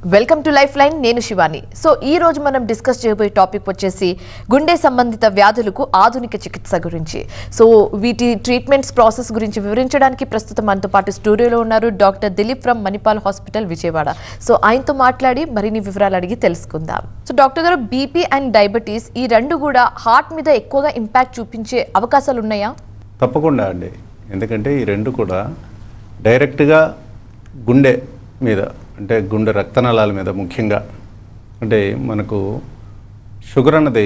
Welcome to life line నేను Shivani. So ఈ రోజు మనం డిస్కస్ చేయబోయే టాపిక్ వచ్చేసి గుండె సంబంధిత వ్యాధులకు ఆధునిక చికిత్స గురించి. సో వీటి ట్రీట్మెంట్స్ ప్రాసెస్ గురించి వివరించడానికి ప్రస్తుతం మనతో పాటు స్టూడియోలో ఉన్నారు doctor Dilip from Manipal hospital Vijayawada. So ఆయనతో మాట్లాడి మరిన్ని వివరాలు అడిగి తెలుసుకుందాం. సో డాక్టర్ గారు, బీపీ అండ్ డయాబెటీస్ ఈ రెండు కూడా హార్ట్ మీద ఎక్కువగా ఇంపాక్ట్ చూపించే అవకాశాలు ఉన్నాయా? తప్పకుండా అండి. ఎందుకంటే ఈ రెండు కూడా డైరెక్ట్గా గుండె మీద అంటే గుండె రక్తనాళాల మీద ముఖ్యంగా అంటే మనకు షుగర్ అన్నది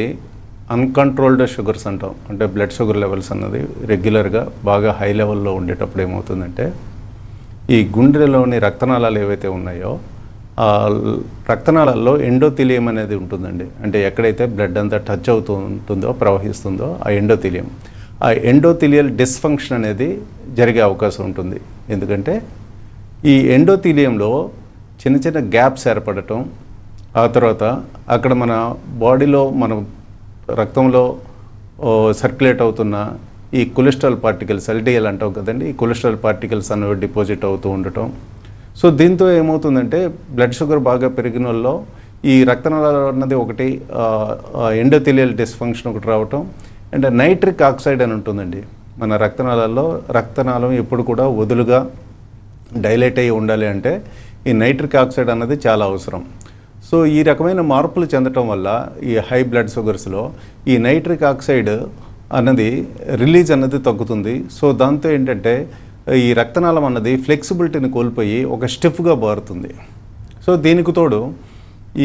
అన్కంట్రోల్డ్ షుగర్స్ అంటాం. అంటే బ్లడ్ షుగర్ లెవెల్స్ అన్నది రెగ్యులర్గా బాగా హై లెవెల్లో ఉండేటప్పుడు ఏమవుతుందంటే ఈ గుండెలోని రక్తనాళాలు ఏవైతే ఉన్నాయో ఆ రక్తనాళాల్లో ఎండోథీలియం అనేది ఉంటుందండి. అంటే ఎక్కడైతే బ్లడ్ అంతా టచ్ అవుతూ ఉంటుందో ప్రవహిస్తుందో ఆ ఎండోథీలియం, ఆ ఎండోథీలియల్ డిస్ఫంక్షన్ అనేది జరిగే అవకాశం ఉంటుంది. ఎందుకంటే ఈ ఎండోథీలియంలో చిన్న చిన్న గ్యాప్స్ ఏర్పడటం, ఆ తర్వాత అక్కడ మన బాడీలో మన రక్తంలో సర్క్యులేట్ అవుతున్న ఈ కొలెస్ట్రాల్ పార్టికల్స్ ఎల్డిఎల్ అంటాం కదండి, ఈ కొలెస్ట్రాల్ పార్టికల్స్ అనేవి డిపాజిట్ అవుతూ ఉండటం. సో దీంతో ఏమవుతుందంటే బ్లడ్ షుగర్ బాగా పెరిగిన వాళ్ళలో ఈ రక్తనాళాలు అన్నది ఒకటి ఎండోథీలియల్ డిస్ఫంక్షన్ ఒకటి రావటం. అండ్ నైట్రిక్ ఆక్సైడ్ అని ఉంటుందండి మన రక్తనాళాల్లో. రక్తనాళం ఎప్పుడు కూడా వదులుగా డైలేట్ అయ్యి ఉండాలి అంటే ఈ నైట్రిక్ ఆక్సైడ్ అన్నది చాలా అవసరం. సో ఈ రకమైన మార్పులు చెందటం వల్ల ఈ హై బ్లడ్ షుగర్స్లో ఈ నైట్రిక్ ఆక్సైడ్ అన్నది రిలీజ్ అన్నది తగ్గుతుంది. సో దాంతో ఏంటంటే ఈ రక్తనాళం అన్నది ఫ్లెక్సిబిలిటీని కోల్పోయి ఒక స్టిఫ్గా మారుతుంది. సో దీనికి తోడు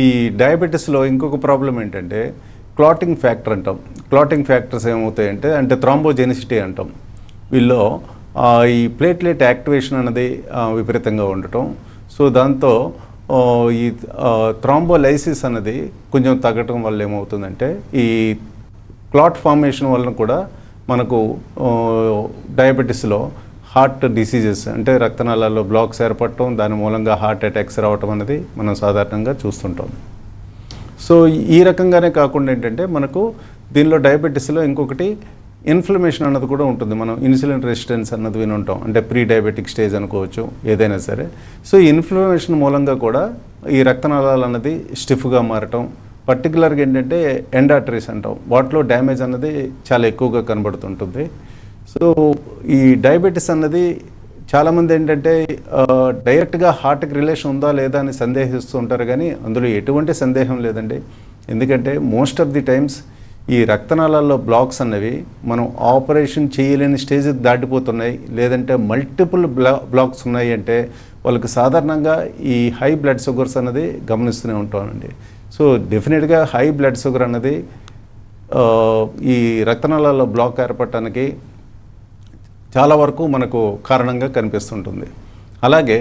ఈ డయాబెటీస్లో ఇంకొక ప్రాబ్లం ఏంటంటే క్లాటింగ్ ఫ్యాక్టర్ అంటాం. క్లాటింగ్ ఫ్యాక్టర్స్ ఏమవుతాయంటే అంటే థ్రాంబోజెనిసిటీ అంటాం. వీళ్ళలో ఈ ప్లేట్లెట్ యాక్టివేషన్ అనేది విపరీతంగా ఉండటం. సో దాంతో ఈ థ్రాంబోలైసిస్ అనేది కొంచెం తగ్గటం వల్ల ఏమవుతుందంటే ఈ క్లాట్ ఫార్మేషన్ వలన కూడా మనకు డయాబెటీస్లో హార్ట్ డిసీజెస్ అంటే రక్తనాళాల్లో బ్లాక్స్ ఏర్పడటం, దాని మూలంగా హార్ట్ అటాక్స్ రావటం అనేది మనం సాధారణంగా చూస్తుంటాం. సో ఈ రకంగానే కాకుండా ఏంటంటే మనకు దీనిలో డయాబెటీస్లో ఇంకొకటి ఇన్ఫ్లమేషన్ అన్నది కూడా ఉంటుంది. మనం ఇన్సులిన్ రెసిస్టెన్స్ అన్నది విని ఉంటాం, అంటే ప్రీ డయాబెటిక్ స్టేజ్ అనుకోవచ్చు ఏదైనా సరే. సో ఈ ఇన్ఫ్లమేషన్ మూలంగా కూడా ఈ రక్తనాళాలు అన్నది స్టిఫ్గా మారటం, పర్టికులర్గా ఏంటంటే ఎండ్ ఆర్టరీస్ అంటాం, వాటిలో డ్యామేజ్ అన్నది చాలా ఎక్కువగా కనబడుతుంటుంది. సో ఈ డయాబెటీస్ అన్నది చాలామంది ఏంటంటే డైరెక్ట్గా హార్ట్కి రిలేషన్ ఉందా లేదా అని సందేహిస్తూ ఉంటారు, కానీ అందులో ఎటువంటి సందేహం లేదండి. ఎందుకంటే మోస్ట్ ఆఫ్ ది టైమ్స్ ఈ రక్తనాళాల్లో బ్లాక్స్ అన్నవి మనం ఆపరేషన్ చేయలేని స్టేజ్ దాటిపోతున్నాయి, లేదంటే మల్టిపుల్ బ్లాక్స్ ఉన్నాయి అంటే వాళ్ళకి సాధారణంగా ఈ హై బ్లడ్ షుగర్స్ అన్నది గమనిస్తూనే ఉంటామండి. సో డెఫినెట్గా హై బ్లడ్ షుగర్ అన్నది ఈ రక్తనాళాల్లో బ్లాక్ ఏర్పడటానికి చాలా వరకు మనకు కారణంగా కనిపిస్తుంటుంది. అలాగే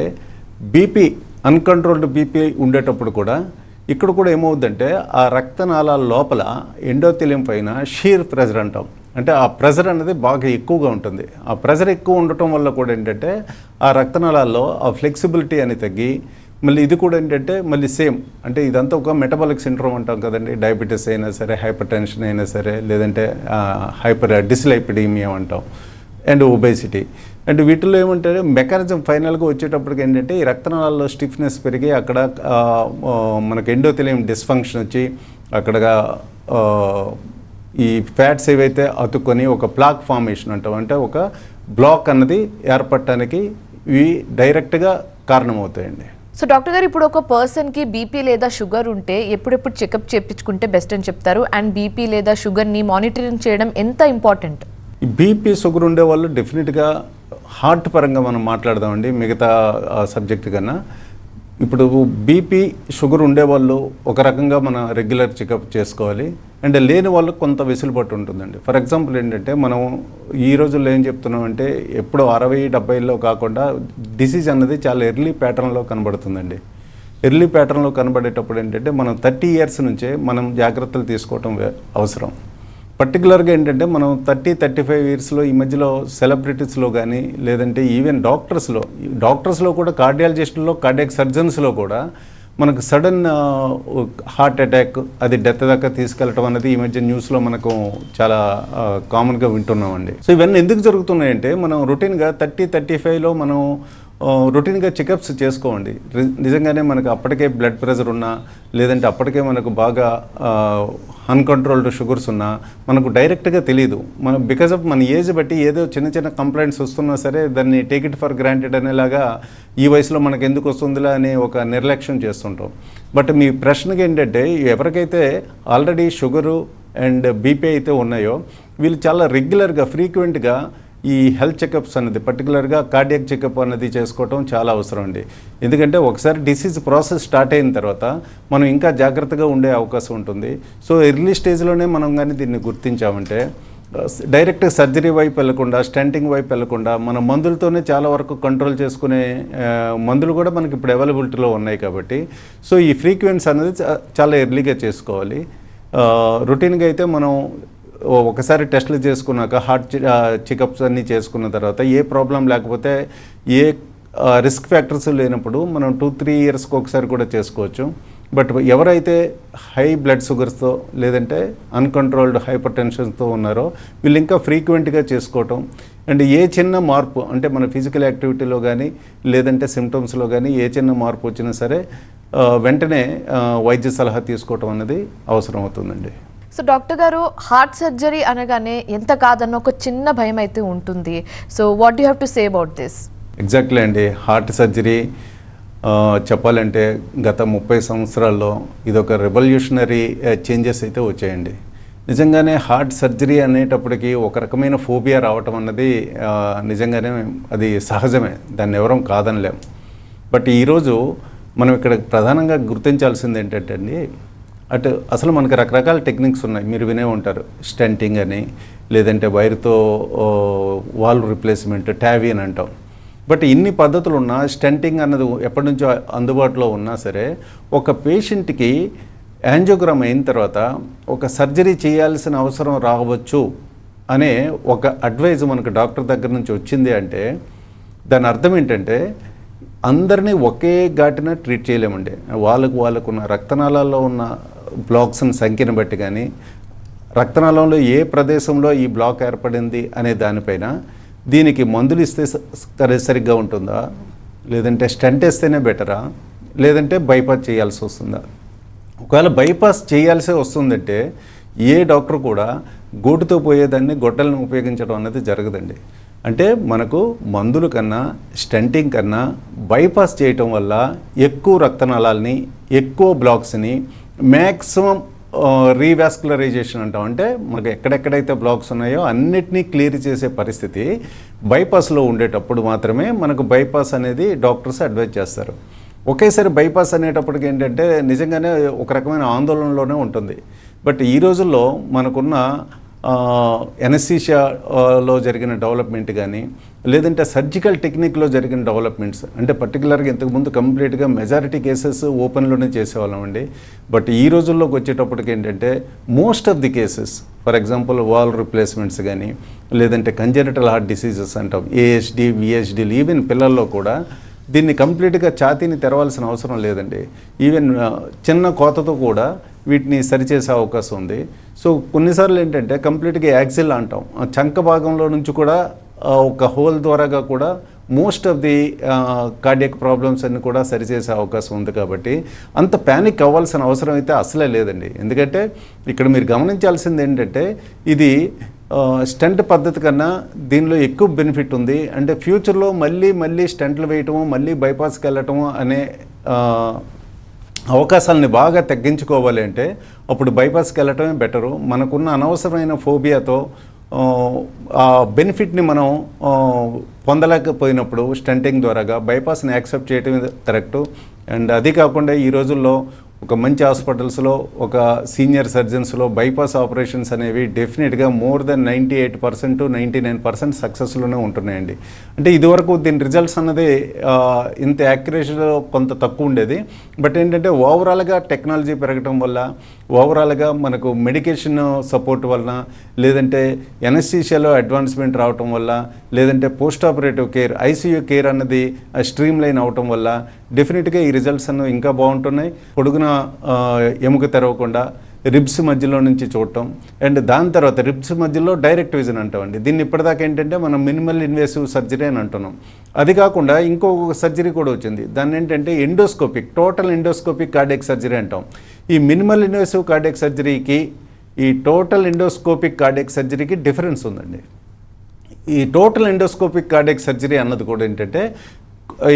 బీపీ, అన్కంట్రోల్డ్ బీపీ ఉండేటప్పుడు కూడా ఇక్కడ కూడా ఏమవుద్దంటే ఆ రక్తనాళాల లోపల ఎండోథీలియం పైన షీర్ ప్రెజర్ అంటాం. అంటే ఆ ప్రెజర్ అనేది బాగా ఎక్కువగా ఉంటుంది. ఆ ప్రెజర్ ఎక్కువ ఉండటం వల్ల కూడా ఏంటంటే ఆ రక్తనాళాల్లో ఆ ఫ్లెక్సిబిలిటీ అని తగ్గి మళ్ళీ ఇది కూడా ఏంటంటే మళ్ళీ సేమ్ అంటే ఇదంతా ఒక మెటబాలిక్ సిండ్రోమ్ అంటాం కదండి. డయాబెటీస్ అయినా సరే, హైపర్ టెన్షన్ అయినా సరే, లేదంటే హైపర్ డిస్లైపిడీమియా అంటాం, అండ్ ఒబేసిటీ. అండ్ వీటిల్లో ఏమంటే మెకానిజం ఫైనల్గా వచ్చేటప్పటికి ఏంటంటే ఈ రక్తనాళాల్లో స్టిఫ్నెస్ పెరిగి అక్కడ మనకు ఎండోథీలియం డిస్ఫంక్షన్ వచ్చి అక్కడ ఈ ఫ్యాట్స్ ఏవైతే అతుక్కొని ఒక ప్లాక్ ఫార్మేషన్ అంటాం, అంటే ఒక బ్లాక్ అన్నది ఏర్పడటానికి ఇవి డైరెక్ట్గా కారణమవుతాయండి. సో డాక్టర్ గారు, ఇప్పుడు ఒక పర్సన్కి బీపీ లేదా షుగర్ ఉంటే ఎప్పుడెప్పుడు చెకప్ చేయించుకుంటే బెస్ట్ అని చెప్తారు? అండ్ బీపీ లేదా షుగర్ని మానిటరింగ్ చేయడం ఎంత ఇంపార్టెంట్? ఈ బీపీ షుగర్ ఉండే వాళ్ళు డెఫినెట్గా హార్ట్ పరంగా మనం మాట్లాడదామండి మిగతా సబ్జెక్ట్ కన్నా. ఇప్పుడు బీపీ షుగర్ ఉండేవాళ్ళు ఒక రకంగా మన రెగ్యులర్ చెకప్ చేసుకోవాలి. అండ్ లేని వాళ్ళకి కొంత వెసులుబాటు ఉంటుందండి. ఫర్ ఎగ్జాంపుల్ ఏంటంటే మనం ఈ రోజుల్లో ఏం చెప్తున్నామంటే ఎప్పుడో 60-70లో కాకుండా డిసీజ్ అన్నది చాలా ఎర్లీ ప్యాటర్న్లో కనబడుతుందండి. ఎర్లీ ప్యాటర్న్లో కనబడేటప్పుడు ఏంటంటే మనం 30 years నుంచే మనం జాగ్రత్తలు తీసుకోవటం అవసరం. పర్టికులర్గా ఏంటంటే మనం 30-35 yearsలో ఈ మధ్యలో సెలబ్రిటీస్లో కానీ లేదంటే ఈవెన్ డాక్టర్స్లో కూడా కార్డియాలజిస్టుల్లో, కార్డియాక్ సర్జన్స్లో కూడా మనకు సడన్ హార్ట్ అటాక్ అది డెత్ దాకా తీసుకెళ్ళటం అనేది ఈ మధ్య న్యూస్లో మనకు చాలా కామన్గా వింటున్నామండి. సో ఇవన్నీ ఎందుకు జరుగుతున్నాయంటే మనం రొటీన్గా 30-35లో మనం రొటీన్గా చెకప్స్ చేసుకోండి. నిజంగానే మనకు అప్పటికే బ్లడ్ ప్రెషర్ ఉన్నా, లేదంటే అప్పటికే మనకు బాగా అన్కంట్రోల్డ్ షుగర్స్ ఉన్నా మనకు డైరెక్ట్గా తెలియదు. మనం బికాజ్ ఆఫ్ మన ఏజ్ బట్టి ఏదో చిన్న చిన్న కంప్లైంట్స్ వస్తున్నా సరే దాన్ని టేక్ ఇట్ ఫర్ గ్రాంటెడ్ అనేలాగా ఈ వయసులో మనకు ఎందుకు వస్తుందిలా అనే ఒక నిర్లక్ష్యం చేస్తుంటాం. బట్ మీ ప్రశ్నకి ఏంటంటే, ఎవరికైతే ఆల్రెడీ షుగరు అండ్ బీపీ అయితే ఉన్నాయో వీళ్ళు చాలా రెగ్యులర్గా ఫ్రీక్వెంట్గా ఈ హెల్త్ చెకప్స్ అనేది, పర్టికులర్గా కార్డియాక్ చెకప్ అనేది చేసుకోవటం చాలా అవసరం అండి. ఎందుకంటే ఒకసారి డిసీజ్ ప్రాసెస్ స్టార్ట్ అయిన తర్వాత మనం ఇంకా జాగ్రత్తగా ఉండే అవకాశం ఉంటుంది. సో ఎర్లీ స్టేజ్లోనే మనం కానీ దీన్ని గుర్తించామంటే డైరెక్ట్ సర్జరీ వైపు వెళ్లకుండా, స్టెంటింగ్ వైపు వెళ్లకుండా మన మందులతోనే చాలా వరకు కంట్రోల్ చేసుకునే మందులు కూడా మనకి ఇప్పుడు అవైలబిలిటీలో ఉన్నాయి. కాబట్టి సో ఈ ఫ్రీక్వెన్సీ అనేది చాలా ఎర్లీగా చేసుకోవాలి. రొటీన్గా అయితే మనం ఒకసారి టెస్టులు చేసుకున్నాక హార్ట్ చెకప్స్ అన్నీ చేసుకున్న తర్వాత ఏ ప్రాబ్లం లేకపోతే ఏ రిస్క్ ఫ్యాక్టర్స్ లేనప్పుడు మనం 2-3 ఇయర్స్కి ఒకసారి కూడా చేసుకోవచ్చు. బట్ ఎవరైతే హై బ్లడ్ షుగర్స్తో లేదంటే అన్కంట్రోల్డ్ హైపర్ టెన్షన్తో ఉన్నారో వీళ్ళు ఇంకా ఫ్రీక్వెంట్గా చేసుకోవటం అండ్ ఏ చిన్న మార్పు అంటే మన ఫిజికల్ యాక్టివిటీలో కానీ లేదంటే సిమ్టమ్స్లో కానీ ఏ చిన్న మార్పు వచ్చినా సరే వెంటనే వైద్య సలహా తీసుకోవటం అనేది అవసరం అవుతుందండి. సో డాక్టర్ గారు, హార్ట్ సర్జరీ అనగానే ఎంత కాదన్న ఒక చిన్న భయం అయితే ఉంటుంది. So what you have to say about this? Exactly అండి. హార్ట్ సర్జరీ చెప్పాలంటే గత 30 సంవత్సరాల్లో ఇదొక రెవల్యూషనరీ చేంజెస్ అయితే వచ్చాయండి. నిజంగానే హార్ట్ సర్జరీ అనేటప్పటికీ ఒక రకమైన ఫోబియా రావటం అన్నది నిజంగానే అది సహజమే, దాన్ని ఎవరం కాదనలేం. బట్ ఈరోజు మనం ఇక్కడ ప్రధానంగా గుర్తించాల్సింది ఏంటంటే అండి, అసలు మనకు రకరకాల టెక్నిక్స్ ఉన్నాయి. మీరు వినే ఉంటారు, స్టెంటింగ్ అని, లేదంటే వైర్తో వాల్ రిప్లేస్మెంట్, ట్యావీ అని అంటాం. బట్ ఇన్ని పద్ధతులు ఉన్నా స్టెంటింగ్ అన్నది ఎప్పటి నుంచో అందుబాటులో ఉన్నా సరే ఒక పేషెంట్కి యాంజియోగ్రామ్ అయిన తర్వాత ఒక సర్జరీ చేయాల్సిన అవసరం రావచ్చు అనే ఒక అడ్వైజ్ మనకు డాక్టర్ దగ్గర నుంచి వచ్చింది అంటే దాని అర్థం ఏంటంటే అందరినీ ఒకే ఘాటిన ట్రీట్ చేయలేమండి. వాళ్ళకున్న రక్తనాళాల్లో ఉన్న బ్లాక్స్ని సంఖ్యను బట్టి కానీ, రక్తనాళంలో ఏ ప్రదేశంలో ఈ బ్లాక్ ఏర్పడింది అనే దానిపైన దీనికి మందులు ఇస్తే సరిగ్గా ఉంటుందా, లేదంటే స్టెంట్ వేస్తేనే బెటరా, లేదంటే బైపాస్ చేయాల్సి వస్తుందా. ఒకవేళ బైపాస్ చేయాల్సి వస్తుందంటే ఏ డాక్టర్ కూడా గోటుతో పోయేదాన్ని గొడ్డలను ఉపయోగించడం అనేది జరగదండి. అంటే మనకు మందుల కన్నా స్టెంటింగ్ కన్నా బైపాస్ చేయటం వల్ల ఎక్కువ రక్తనాళాలని, ఎక్కువ బ్లాక్స్ని, మ్యాక్సిమం రీవాస్కులరైజేషన్ అంటాం. అంటే మనకు ఎక్కడెక్కడైతే బ్లాక్స్ ఉన్నాయో అన్నిటినీ క్లియర్ చేసే పరిస్థితి బైపాస్లో ఉండేటప్పుడు మాత్రమే మనకు బైపాస్ అనేది డాక్టర్స్ అడ్వైజ్ చేస్తారు. ఒకేసారి బైపాస్ అనేటప్పటికి ఏంటంటే నిజంగానే ఒక రకమైన ఆందోళనలోనే ఉంటుంది. బట్ ఈ రోజుల్లో మనకున్న ఎనస్థీషియాలో జరిగిన డెవలప్మెంట్ కానీ, లేదంటే సర్జికల్ టెక్నిక్లో జరిగిన డెవలప్మెంట్స్, అంటే పర్టికులర్గా ఇంతకుముందు కంప్లీట్గా మెజారిటీ కేసెస్ ఓపెన్లోనే చేసేవాళ్ళం అండి. బట్ ఈ రోజుల్లోకి వచ్చేటప్పటికి ఏంటంటే most of the cases, for example wall replacements కానీ, లేదంటే కంజెనిటల్ హార్ట్ డిసీజెస్ అంటాం, ఏఎస్డి, విహెచ్డీలు, ఈవెన్ పిల్లల్లో కూడా దీన్ని కంప్లీట్గా ఛాతీని తెరవాల్సిన అవసరం లేదండి. ఈవెన్ చిన్న కోతతో కూడా వీటిని సరిచేసే అవకాశం ఉంది. సో కొన్నిసార్లు ఏంటంటే కంప్లీట్గా యాక్సిల్ అంటాం, చంక భాగంలో నుంచి కూడా ఒక హోల్ ద్వారాగా కూడా most of the cardiac problems అన్ని కూడా సరిచేసే అవకాశం ఉంది. కాబట్టి అంత ప్యానిక్ అవ్వాల్సిన అవసరం అయితే అసలే లేదండి. ఎందుకంటే ఇక్కడ మీరు గమనించాల్సింది ఏంటంటే ఇది స్టెంట్ పద్ధతి కన్నా దీనిలో ఎక్కువ బెనిఫిట్ ఉంది. అంటే ఫ్యూచర్లో మళ్ళీ స్టెంట్లు వేయటము, మళ్ళీ బైపాస్కి వెళ్ళటము అనే అవకాశాలని బాగా తగ్గించుకోవాలి అంటే అప్పుడు బైపాస్కి వెళ్ళటమే బెటరు. మనకున్న అనవసరమైన ఫోబియాతో ఆ బెనిఫిట్ని మనం పొందలేకపోయినప్పుడు స్టెంటింగ్ ద్వారాగా బైపాస్ని యాక్సెప్ట్ చేయటం కరెక్టు. అండ్ అది కాకుండా ఈ రోజుల్లో ఒక మంచి హాస్పిటల్స్లో, ఒక సీనియర్ సర్జన్స్లో బైపాస్ ఆపరేషన్స్ అనేవి డెఫినెట్గా మోర్ దెన్ 98% to 99% సక్సెస్లోనే ఉంటున్నాయండి. అంటే ఇదివరకు దీని రిజల్ట్స్ అన్నది ఇంత యాక్యురేషన్లో కొంత తక్కువ ఉండేది. బట్ ఏంటంటే ఓవరాల్గా టెక్నాలజీ పెరగటం వల్ల, ఓవరాల్గా మనకు మెడికేషన్ సపోర్ట్ వలన, లేదంటే ఎనస్థీషియాలో అడ్వాన్స్మెంట్ రావటం వల్ల, లేదంటే post operative care, ICU care అన్నది స్ట్రీమ్ లైన్ అవటం వల్ల డెఫినెట్గా ఈ రిజల్ట్స్ అన్నవి ఇంకా బాగుంటున్నాయి. పొడుగున ఎముక తెరవకుండా, రిబ్స్ మధ్యలో నుంచి చూడటం, అండ్ దాని తర్వాత రిబ్స్ మధ్యలో డైరెక్ట్ విజన్ అంటామండి. దీన్ని ఇప్పటిదాకా ఏంటంటే మనం మినిమల్ ఇన్వేసివ్ సర్జరీ అని అంటున్నాం. అది కాకుండా ఇంకొక సర్జరీ కూడా వచ్చింది, దాన్ని ఏంటంటే endoscopic, total endoscopic cardiac surgery అంటాం. ఈ మినిమల్ ఇన్వేసివ్ కార్డియాక్ సర్జరీకి ఈ టోటల్ ఎండోస్కోపిక్ కార్డియాక్ సర్జరీకి డిఫరెన్స్ ఉందండి. ఈ టోటల్ ఎండోస్కోపిక్ కార్డియాక్ సర్జరీ అన్నది కూడా ఏంటంటే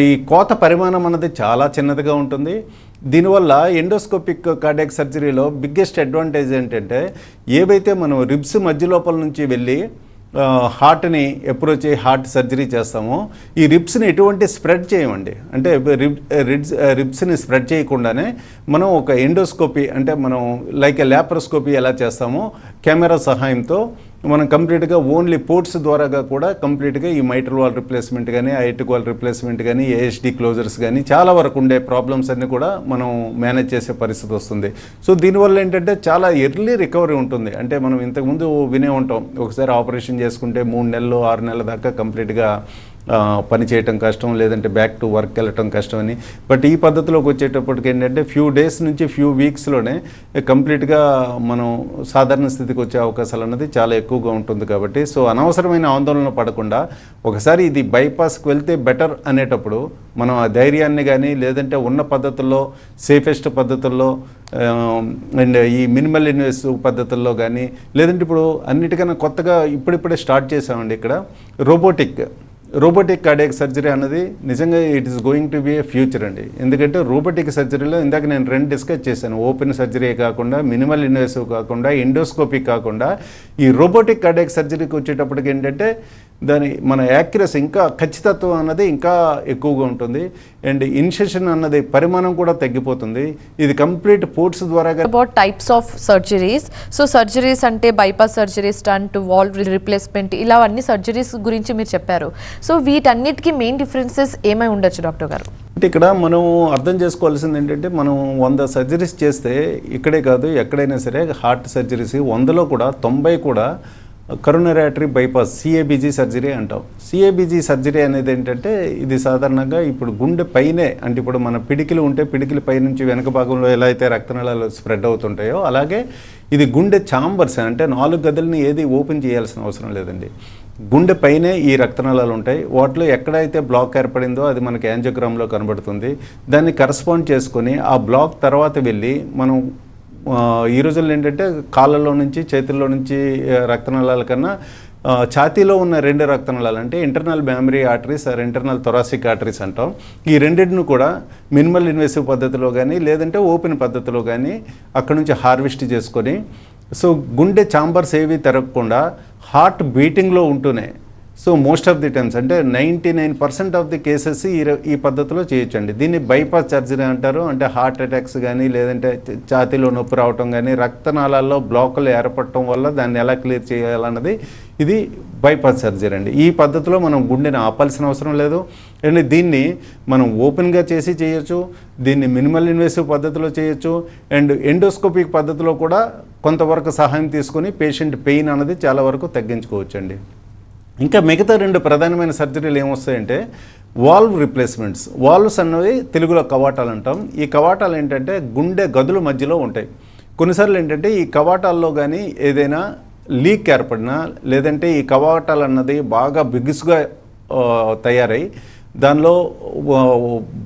ఈ కోత పరిమాణం అన్నది చాలా చిన్నదిగా ఉంటుంది. దీనివల్ల ఎండోస్కోపిక్ కార్డియాక్ సర్జరీలో బిగ్గెస్ట్ అడ్వాంటేజ్ ఏంటంటే ఏవైతే మనం రిబ్స్ మధ్య లోపల నుంచి వెళ్ళి హార్ట్ని అప్రోచ్ అయ్యి హార్ట్ సర్జరీ చేస్తామో ఈ రిబ్స్ని ఎటువంటి స్ప్రెడ్ చేయమండి. అంటే రిబ్స్ని స్ప్రెడ్ చేయకుండానే మనం ఒక ఎండోస్కోపీ అంటే మనం లైక్ ల్యాప్రోస్కోపీ ఎలా చేస్తామో కెమెరా సహాయంతో మనం కంప్లీట్గా ఓన్లీ పోర్ట్స్ ద్వారాగా కూడా కంప్లీట్గా ఈ మైట్రల్ వాల్ రిప్లేస్మెంట్ కానీ ఐటిక్ వాల్ రిప్లేస్మెంట్ కానీ ఏహెచ్డి క్లోజర్స్ కానీ చాలా వరకు ఉండే ప్రాబ్లమ్స్ అన్నీ కూడా మనం మేనేజ్ చేసే పరిస్థితి వస్తుంది. సో దీనివల్ల ఏంటంటే చాలా ఎర్లీ రికవరీ ఉంటుంది. అంటే మనం ఇంతకుముందు వినే ఉంటాం, ఒకసారి ఆపరేషన్ చేసుకుంటే 3 నెలలు 6 నెలల దాకా కంప్లీట్గా పని చేయటం కష్టం, లేదంటే బ్యాక్ టు వర్క్ వెళ్ళటం కష్టం అని. బట్ ఈ పద్ధతిలోకి వచ్చేటప్పటికి ఏంటంటే ఫ్యూ డేస్ నుంచి ఫ్యూ వీక్స్లోనే కంప్లీట్గా మనం సాధారణ స్థితికి వచ్చే అవకాశాలు అన్నది చాలా ఎక్కువగా ఉంటుంది. కాబట్టి సో అనవసరమైన ఆందోళన పడకుండా ఒకసారి ఇది బైపాస్కి వెళ్తే బెటర్ అనేటప్పుడు మనం ఆ ధైర్యాన్ని కానీ లేదంటే ఉన్న పద్ధతుల్లో సేఫెస్ట్ పద్ధతుల్లో అండ్ ఈ మినిమల్ ఇన్వేసివ్ పద్ధతుల్లో కానీ లేదంటే ఇప్పుడు అన్నిటికన్నా కొత్తగా ఇప్పుడిప్పుడే స్టార్ట్ చేసామండి ఇక్కడ రోబోటిక్ కార్డియాక్ సర్జరీ అన్నది నిజంగా it is going to be A future అండి. ఎందుకంటే రోబోటిక్ సర్జరీలో ఇందాక నేను 2 డిస్కస్ చేశాను, ఓపెన్ సర్జరీ కాకుండా మినిమల్ ఇన్వేసివ్ కాకుండా ఎండోస్కోపిక్ కాకుండా ఈ రోబోటిక్ కార్డియాక్ సర్జరీకి వచ్చేటప్పటికి ఏంటంటే మన యాక్యురసీ ఇంకా ఖచ్చితత్వం అన్నది ఇంకా ఎక్కువగా ఉంటుంది అండ్ ఇన్సెషన్ అన్నది పరిమాణం కూడా తగ్గిపోతుంది. ఇది కంప్లీట్ పోర్ట్స్ ద్వారా. About types of surgeries, so surgeries అంటే bypass surgery, stent, valve replacement, ఇలా అన్ని సర్జరీస్ గురించి మీరు చెప్పారు. సో వీటన్నిటికీ మెయిన్ డిఫరెన్సెస్ ఏమై ఉండొచ్చు డాక్టర్ గారు? అంటే ఇక్కడ మనం అర్థం చేసుకోవాల్సింది ఏంటంటే మనం 100 సర్జరీస్ చేస్తే ఇక్కడే కాదు ఎక్కడైనా సరే హార్ట్ సర్జరీస్ 100లో కూడా 90 కూడా coronary artery bypass CABG surgery అంటాం. సిఏబిజీ సర్జరీ అనేది ఏంటంటే ఇది సాధారణంగా ఇప్పుడు గుండె పైనే, అంటే ఇప్పుడు మన పిడికిలు ఉంటే పిడికిల పై నుంచి వెనక భాగంలో ఎలా అయితే రక్తనాళాలు స్ప్రెడ్ అవుతుంటాయో అలాగే ఇది గుండె ఛాంబర్స్, అంటే 4 గదులని ఏది ఓపెన్ చేయాల్సిన అవసరం లేదండి. గుండె పైనే ఈ రక్తనాళాలు ఉంటాయి. వాటిలో ఎక్కడైతే బ్లాక్ ఏర్పడిందో అది మనకి యాంజియోగ్రామ్లో కనబడుతుంది. దాన్ని కరస్పాండ్ చేసుకొని ఆ బ్లాక్ తర్వాత వెళ్ళి మనం ఈ రోజుల్లో ఏంటంటే కాళ్ళలో నుంచి చేతుల్లో నుంచి రక్తనాళాల కన్నా ఛాతీలో ఉన్న 2 రక్తనాళాలు అంటే internal mammary arteries or internal thoracic arteries అంటాం. ఈ రెండింటిని కూడా మినిమల్ ఇన్వేసివ్ పద్ధతిలో కానీ లేదంటే ఓపెన్ పద్ధతిలో కానీ అక్కడ నుంచి హార్వెస్ట్ చేసుకొని సో గుండె ఛాంబర్స్ ఏవి తిరగకుండా హార్ట్ బీటింగ్లో ఉంటూనే so most of the times అంటే 99% ఆఫ్ ది కేసెస్ ఈ పద్ధతిలో చేయొచ్చండి. దీన్ని బైపాస్ సర్జరీ అంటారు. అంటే హార్ట్ అటాక్స్ కానీ లేదంటే ఛాతీలో నొప్పి రావటం కానీ రక్తనాళాల్లో బ్లాకులు ఏర్పడటం వల్ల దాన్ని ఎలా క్లియర్ చేయాలన్నది ఇది బైపాస్ సర్జరీ అండి. ఈ పద్ధతిలో మనం గుండెని ఆపాల్సిన అవసరం లేదు. అండ్ దీన్ని మనం ఓపెన్గా చేసి చేయొచ్చు, దీన్ని మినిమల్ ఇన్వేసివ్ పద్ధతిలో చేయొచ్చు అండ్ ఎండోస్కోపిక్ పద్ధతిలో కూడా కొంతవరకు సహాయం తీసుకొని పేషెంట్ పెయిన్ అన్నది చాలా వరకు తగ్గించుకోవచ్చండి. ఇంకా మిగతా 2 ప్రధానమైన సర్జరీలు ఏమొస్తాయంటే వాల్వ్ రిప్లేస్మెంట్స్. వాల్వ్స్ అన్నవి తెలుగులో కవాటాలు అంటాం. ఈ కవాటాలు ఏంటంటే గుండె గదుల మధ్యలో ఉంటాయి. కొన్నిసార్లు ఏంటంటే ఈ కవాటాల్లో కానీ ఏదైనా లీక్ ఏర్పడినా లేదంటే ఈ కవాటాలు అన్నది బాగా బిగుసుగా తయారై దానిలో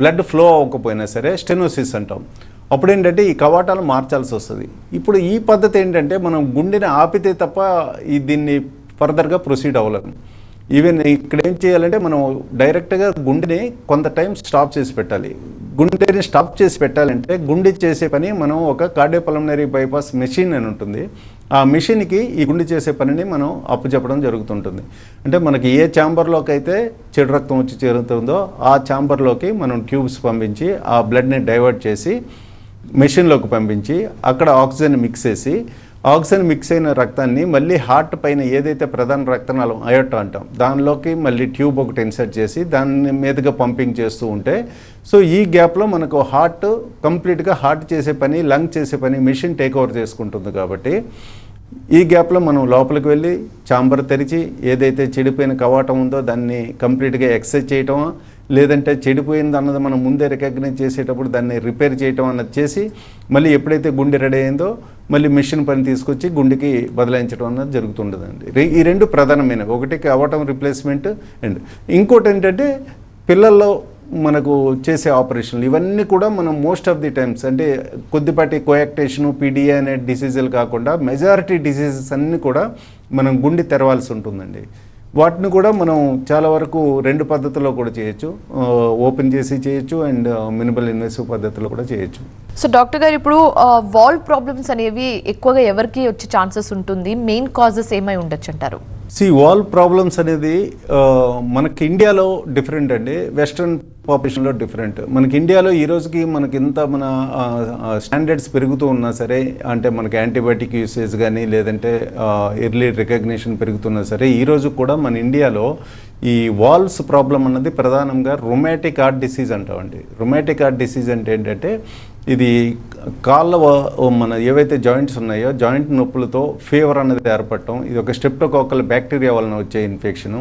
బ్లడ్ ఫ్లో అవ్వకపోయినా సరే స్టెనోసిస్ అంటాం. అప్పుడు ఏంటంటే ఈ కవాటాలు మార్చాల్సి వస్తుంది. ఇప్పుడు ఈ పద్ధతి ఏంటంటే మనం గుండెని ఆపితే తప్ప దీన్ని ఫర్దర్గా ప్రొసీడ్ అవ్వలేము. ఈవెన్ ఇక్కడ ఏం చేయాలంటే మనం డైరెక్ట్గా గుండెని కొంత టైం స్టాప్ చేసి పెట్టాలి. గుండెని స్టాప్ చేసి పెట్టాలంటే గుండె చేసే పని మనం ఒక కార్డియోపల్మనరీ బైపాస్ మెషిన్ అని ఉంటుంది. ఆ మెషిన్కి ఈ గుండె చేసే పనిని మనం అప్పచెప్పడం జరుగుతుంటుంది. అంటే మనకి ఏ ఛాంబర్లోకి అయితే చెడు రక్తం వచ్చి చేరుతుందో ఆ ఛాంబర్లోకి మనం ట్యూబ్స్ పంపించి ఆ బ్లడ్ని డైవర్ట్ చేసి మెషిన్లోకి పంపించి అక్కడ ఆక్సిజన్ మిక్స్ చేసి ఆక్సిజన్ మిక్స్ అయిన రక్తాన్ని మళ్ళీ హార్ట్ పైన ఏదైతే ప్రధాన రక్తనాళం అయోటా అంటాం దానిలోకి మళ్ళీ ట్యూబ్ ఒకటి ఇన్సర్ట్ చేసి దాని మీదుగా పంపింగ్ చేస్తూ ఉంటే సో ఈ గ్యాప్లో మనకు హార్ట్ కంప్లీట్గా హార్ట్ చేసే పని లంగ్ చేసే పని మెషిన్ టేక్ ఓవర్ చేసుకుంటుంది. కాబట్టి ఈ గ్యాప్లో మనం లోపలికి వెళ్ళి ఛాంబర్ తెరిచి ఏదైతే చెడిపోయిన కవాటం ఉందో దాన్ని కంప్లీట్గా ఎక్సర్సైజ్ చేయటమో లేదంటే చెడిపోయింది అన్నది మనం ముందే రికగ్నైజ్ చేసేటప్పుడు దాన్ని రిపేర్ చేయటం అన్నది చేసి మళ్ళీ ఎప్పుడైతే గుండె రెడీ అయిందో మళ్ళీ మెషిన్ పని తీసుకొచ్చి గుండెకి బదలాయించడం అన్నది జరుగుతుండదండి. ఈ రెండు ప్రధానమైనవి. ఒకటి కవాటం రిప్లేస్మెంట్ అండ్ ఇంకోటి ఏంటంటే పిల్లల్లో మనకు చేసే ఆపరేషన్లు ఇవన్నీ కూడా మనం మోస్ట్ ఆఫ్ ది టైమ్స్ అంటే కొద్దిపాటి కోయాక్టేషను పీడిఏ అనే డిసీజులు కాకుండా మెజారిటీ డిసీజెస్ అన్నీ కూడా మనం గుండె తెరవాల్సి ఉంటుందండి. వాటిని కూడా మనం చాలా వరకు రెండు పద్ధతుల్లో కూడా చేయొచ్చు, ఓపెన్ చేసి చేయొచ్చు అండ్ మినిమల్ ఇన్వెసివ్ పద్ధతిలో కూడా చేయొచ్చు. సో డాక్టర్ గారు ఇప్పుడు వాల్వ్ ప్రాబ్లమ్స్ అనేవి ఎక్కువగా ఎవరికి వచ్చే ఛాన్సెస్ ఉంటుంది, మెయిన్ కాజెస్ ఏమై ఉండొచ్చు అంటారు? వాల్వ్ ప్రాబ్లమ్స్ అనేది మనకి ఇండియాలో డిఫరెంట్ అండి, వెస్ట్రన్ పాపులేషన్లో డిఫరెంట్. మనకి ఇండియాలో ఈ రోజుకి మనకి ఇంత మన స్టాండర్డ్స్ పెరుగుతూ ఉన్నా సరే, అంటే మనకి యాంటీబయాటిక్ యూసేజ్ కానీ లేదంటే ఎర్లీ రికగ్నిషన్ పెరుగుతున్నా సరే, ఈరోజు కూడా మన ఇండియాలో ఈ వాల్వ్స్ ప్రాబ్లం అన్నది ప్రధానంగా రొమాటిక్ హార్ట్ డిసీజ్ అంటామండి. రొమాటిక్ హార్ట్ డిసీజ్ అంటే ఏంటంటే ఇది కాళ్ళ మన ఏవైతే జాయింట్స్ ఉన్నాయో జాయింట్ నొప్పులతో ఫీవర్ అనేది ఏర్పడటం, ఇది ఒక స్ట్రెప్టోకాకల్ బ్యాక్టీరియా వలన వచ్చే infection.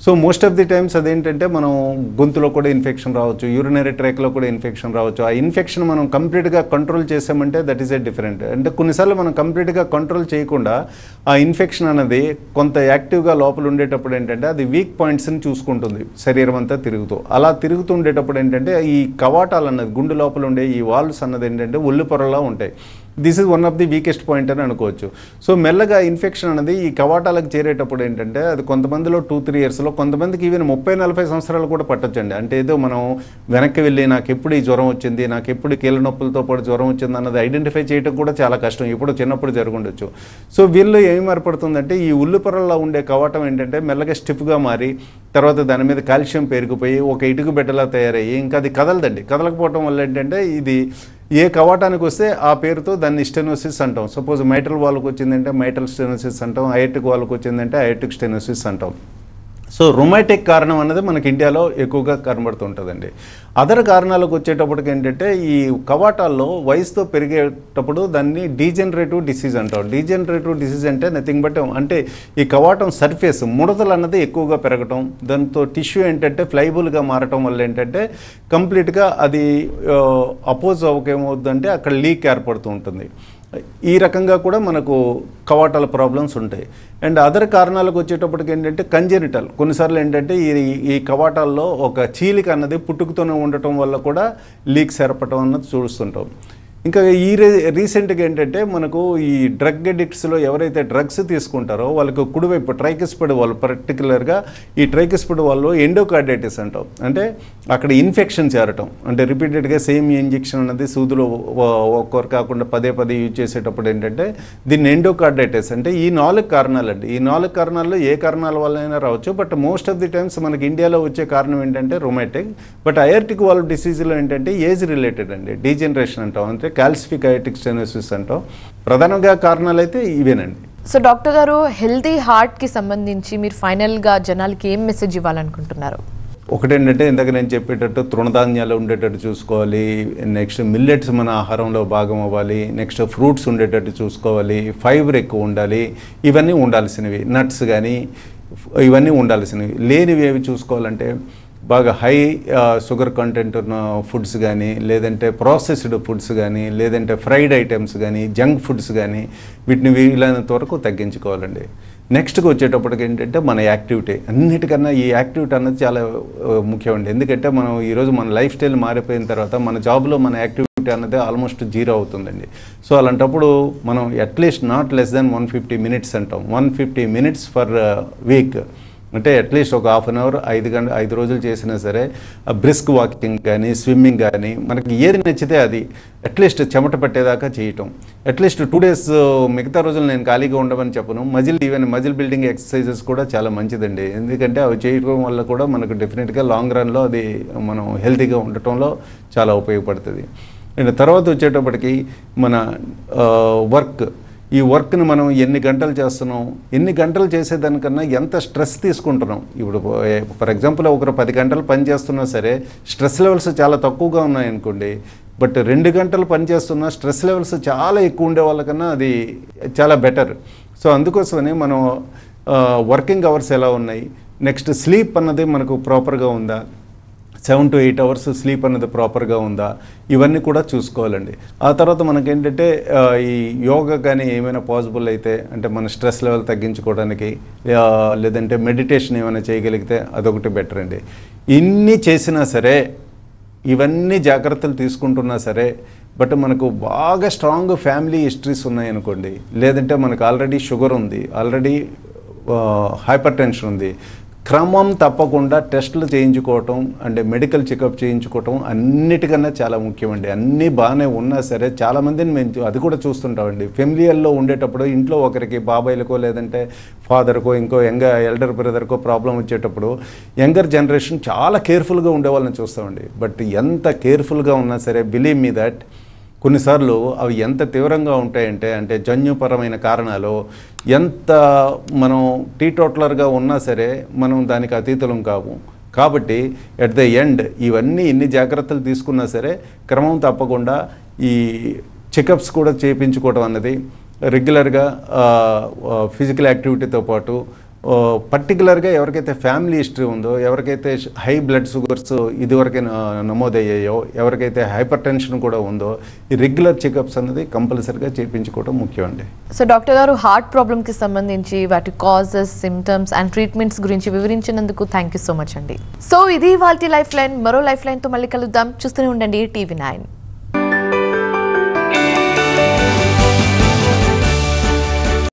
So most of the times అదేంటంటే మనం గొంతులో కూడా ఇన్ఫెక్షన్ రావచ్చు, యూరినరీ ట్రాక్లో కూడా ఇన్ఫెక్షన్ రావచ్చు. ఆ ఇన్ఫెక్షన్ మనం కంప్లీట్గా కంట్రోల్ చేసామంటే దట్ ఈస్ ఏ డిఫరెంట్. అంటే కొన్నిసార్లు మనం కంప్లీట్గా కంట్రోల్ చేయకుండా ఆ ఇన్ఫెక్షన్ అనేది కొంత యాక్టివ్గా లోపల ఉండేటప్పుడు ఏంటంటే అది వీక్ పాయింట్స్ని చూసుకుంటుంది శరీరం అంతా తిరుగుతూ. అలా తిరుగుతుండేటప్పుడు ఏంటంటే ఈ కవాటాలు అన్నది గుండె లోపల ఉండే ఈ వాల్వ్స్ అన్నది ఏంటంటే ఒళ్ళు పొరలా ఉంటాయి. This is one of the weakest point అని అనుకోవచ్చు. సో మెల్లగా ఇన్ఫెక్షన్ అనేది ఈ కవాటాలకు చేరేటప్పుడు ఏంటంటే అది కొంతమందిలో 2-3 ఇయర్స్లో, కొంతమందికి ఈవెన్ 30-40 సంవత్సరాలు కూడా పట్టొచ్చండి. అంటే ఏదో మనం వెనక్కి వెళ్ళి నాకు ఎప్పుడు ఈ జ్వరం వచ్చింది, నాకు ఎప్పుడు కీళ్ళ నొప్పులతో పాటు జ్వరం వచ్చింది అన్నది ఐడెంటిఫై చేయడం కూడా చాలా కష్టం, ఇప్పుడు చిన్నప్పుడు జరుగుండొచ్చు. సో వీళ్ళు ఏమి ఏర్పడుతుందంటే ఈ ఉల్లి పొరల్లో ఉండే కవాటం ఏంటంటే మెల్లగా స్టిఫ్గా మారి తర్వాత దాని మీద కాల్షియం పేరుకుపోయి ఒక ఇటుకు బిడ్డలా తయారయ్యి ఇంకా అది కదలదండి. కదలకపోవటం వల్ల ఏంటంటే ఇది ఏ కవాటానికి వస్తే ఆ పేరుతో దాన్ని స్టెనోసిస్ అంటాం. సపోజ్ మైట్రల్ వాల్వ్కి వచ్చిందంటే మైట్రల్ స్టెనోసిస్ అంటాం, అయటిక్ వాల్వ్కి వచ్చిందంటే అయటిక్ స్టెనోసిస్ అంటాం. సో రొమాటిక్ కారణం అనేది మనకి ఇండియాలో ఎక్కువగా కనబడుతుంటుందండి. అదర్ కారణాలకు వచ్చేటప్పటికి ఏంటంటే ఈ కవాటాల్లో వయసుతో పెరిగేటప్పుడు దాన్ని డీజనరేటివ్ డిసీజ్ అంటాం. డీజనరేటివ్ డిసీజ్ అంటే నథింగ్ బట్ అంటే ఈ కవాటం సర్ఫేస్ ముడతలు అన్నది ఎక్కువగా పెరగటం, దాంతో టిష్యూ ఏంటంటే ఫ్లైబుల్గా మారటం వల్ల ఏంటంటే కంప్లీట్గా అది అపోజ్ అవ్వకేమవుతుందంటే అక్కడ లీక్ ఏర్పడుతూ ఉంటుంది. ఈ రకంగా కూడా మనకు కవాటాల ప్రాబ్లమ్స్ ఉంటాయి. అండ్ అదర్ కారణాలకు వచ్చేటప్పటికి ఏంటంటే కంజెనిటల్, కొన్నిసార్లు ఏంటంటే ఈ కవాటాల్లో ఒక చీలిక అన్నది పుట్టుకతోనే ఉండటం వల్ల కూడా లీక్స్ ఏర్పడటం అన్నది చూస్తుంటాం. ఇంకా ఈ రీసెంట్గా ఏంటంటే మనకు ఈ డ్రగ్ అడిక్ట్స్లో ఎవరైతే డ్రగ్స్ తీసుకుంటారో వాళ్ళకు కుడివైపు ట్రైకిస్పిడ్ వాళ్ళు, పర్టికులర్గా ఈ ట్రైకిస్పిడ్ వాళ్ళు ఎండోకార్డైటిస్ అంటాం. అంటే అక్కడ ఇన్ఫెక్షన్ చేరటం, అంటే రిపీటెడ్గా సేమ్ ఇంజెక్షన్ అన్నది సూదులో ఒక్కరు కాకుండా పదే యూజ్ చేసేటప్పుడు ఏంటంటే దీన్ని ఎండోకార్డైటిస్ అంటే ఈ 4 కారణాలండి. ఈ 4 కారణాల్లో ఏ కారణాల వల్లైనా రావచ్చు. But most of the times మనకి ఇండియాలో వచ్చే కారణం ఏంటంటే రొమాటిక్. బట్ అయర్టిక్ వాల్వ్ డిసీజ్లో ఏంటంటే ఏజ్ రిలేటెడ్ అండి, డీజనరేషన్ అంటాం, అంటే కాల్సిఫిక్ అయర్టిక్ స్టెనోసిస్ అంటాం. ప్రధానంగా కారణాలు అయితే ఇవేనండి. సో డాక్టర్ గారు, హెల్తీ హార్ట్కి సంబంధించి మీరు ఫైనల్గా జనాలకి ఏం మెసేజ్ ఇవ్వాలనుకుంటున్నారు? ఒకటేంటంటే ఇందాక నేను చెప్పేటట్టు తృణధాన్యాలు ఉండేటట్టు చూసుకోవాలి, నెక్స్ట్ మిల్లెట్స్ మన ఆహారంలో భాగం అవ్వాలి, నెక్స్ట్ ఫ్రూట్స్ ఉండేటట్టు చూసుకోవాలి, ఫైబర్ ఎక్కువ ఉండాలి, ఇవన్నీ ఉండాల్సినవి. నట్స్ కానీ ఇవన్నీ ఉండాల్సినవి. లేనివి ఏవి చూసుకోవాలంటే బాగా హై షుగర్ కంటెంట్ ఉన్న ఫుడ్స్ కానీ, లేదంటే ప్రాసెస్డ్ ఫుడ్స్ కానీ, లేదంటే ఫ్రైడ్ ఐటమ్స్ కానీ, జంక్ ఫుడ్స్ కానీ, వీటిని వీలైనంత వరకు తగ్గించుకోవాలండి. నెక్స్ట్కి వచ్చేటప్పటికి ఏంటంటే మన యాక్టివిటీ, అన్నిటికన్నా ఈ యాక్టివిటీ అన్నది చాలా ముఖ్యమండి. ఎందుకంటే మనం ఈరోజు మన లైఫ్ స్టైల్ మారిపోయిన తర్వాత మన జాబ్లో మన యాక్టివిటీ అన్నది ఆల్మోస్ట్ 0 అవుతుందండి. సో అలాంటప్పుడు మనం at least not less than 150 minutes అంటాం. 150 minutes ఫర్ వీక్ అంటే అట్లీస్ట్ ఒక హాఫ్ అన్ అవర్ 5 రోజులు చేసినా సరే బ్రిస్క్ వాకింగ్ కానీ, స్విమ్మింగ్ కానీ, మనకి ఏది నచ్చితే అది అట్లీస్ట్ చెమట పట్టేదాకా చేయటం. అట్లీస్ట్ 2 days, మిగతా రోజులు నేను ఖాళీగా ఉండమని చెప్పను. ఈవెన్ మజిల్ బిల్డింగ్ ఎక్సర్సైజెస్ కూడా చాలా మంచిదండి. ఎందుకంటే అవి చేయడం వల్ల కూడా మనకు డెఫినెట్గా లాంగ్ రన్లో అది మనం హెల్తీగా ఉండటంలో చాలా ఉపయోగపడుతుంది. అండ్ తర్వాత వచ్చేటప్పటికి మన వర్క్, ఈ వర్క్ని మనం ఎన్ని గంటలు చేస్తున్నాం, ఎన్ని గంటలు చేసేదానికన్నా ఎంత స్ట్రెస్ తీసుకుంటున్నాం. ఇప్పుడు ఫర్ ఎగ్జాంపుల్ ఒకరు 10 గంటలు పని చేస్తున్నా సరే స్ట్రెస్ లెవెల్స్ చాలా తక్కువగా ఉన్నాయనుకోండి, బట్ 2 గంటలు పని చేస్తున్నా స్ట్రెస్ లెవెల్స్ చాలా ఎక్కువ ఉండే వాళ్ళకన్నా అది చాలా బెటర్. సో అందుకోసమని మనం వర్కింగ్ అవర్స్ ఎలా ఉన్నాయి, నెక్స్ట్ స్లీప్ అన్నది మనకు ప్రాపర్గా ఉందా, 7 to 8 అవర్స్ స్లీప్ అనేది ప్రాపర్గా ఉందా, ఇవన్నీ కూడా చూసుకోవాలండి. ఆ తర్వాత మనకేంటంటే ఈ యోగా కానీ ఏమైనా పాసిబుల్ అయితే, అంటే మన స్ట్రెస్ లెవెల్ తగ్గించుకోవడానికి లేదంటే మెడిటేషన్ ఏమైనా చేయగలిగితే అదొకటి బెటర్ అండి. ఇన్ని చేసినా సరే, ఇవన్నీ జాగ్రత్తలు తీసుకుంటున్నా సరే, బట్ మనకు బాగా స్ట్రాంగ్ ఫ్యామిలీ హిస్టరీస్ ఉన్నాయనుకోండి, లేదంటే మనకు ఆల్రెడీ షుగర్ ఉంది, ఆల్రెడీ హైపర్ టెన్షన్ ఉంది, క్రమం తప్పకుండా టెస్టులు చేయించుకోవటం అంటే మెడికల్ చెకప్ చేయించుకోవటం అన్నిటికన్నా చాలా ముఖ్యమండి. అన్నీ బాగానే ఉన్నా సరే, చాలామందిని మేము అది కూడా చూస్తుంటామండి. ఫ్యామిలీల్లో ఉండేటప్పుడు ఇంట్లో ఒకరికి బాబాయ్లకో లేదంటే ఫాదర్కో ఇంకో ఎల్డర్ బ్రదర్కో ప్రాబ్లం వచ్చేటప్పుడు యంగర్ జనరేషన్ చాలా కేర్ఫుల్గా ఉండే వాళ్ళని చూస్తామండి. బట్ ఎంత కేర్ఫుల్గా ఉన్నా సరే, బిలీవ్ మీ దట్ కొన్నిసార్లు అవి ఎంత తీవ్రంగా ఉంటాయంటే, అంటే జన్యుపరమైన కారణాలు ఎంత మనం టీటోటలర్గా ఉన్నా సరే మనం దానికి అతీతులం కావు. కాబట్టి ఎట్ ద ఎండ్ ఇవన్నీ ఇన్ని జాగ్రత్తలు తీసుకున్నా సరే క్రమం తప్పకుండా ఈ చెకప్స్ కూడా చేయించుకోవడం అన్నది రెగ్యులర్గా ఫిజికల్ యాక్టివిటీతో పాటు పర్టికులర్గా ఎవరికైతే ఫ్యామిలీ హిస్టరీ ఉందో, ఎవరికైతే హై బ్లడ్ షుగర్స్ ఇదివరకే నమోదయ్యాయో, ఎవరికైతే హైపర్ టెన్షన్ కూడా ఉందో, ఈ రెగ్యులర్ చెకప్స్ అనేది కంపల్సరీగా చేయించుకోవడం ముఖ్యం అండి. సో డాక్టర్ గారు, హార్ట్ ప్రాబ్లమ్కి సంబంధించి వాటి కాజెస్, సిమ్టమ్స్ అండ్ ట్రీట్మెంట్స్ గురించి వివరించినందుకు థ్యాంక్ యూ సో మచ్ అండి. సో ఇది ఇవాల్టి లైఫ్ లైన్. మరో లైఫ్ లైన్తో మళ్ళీ కలుద్దాం. చూస్తూనే ఉండండి TV9.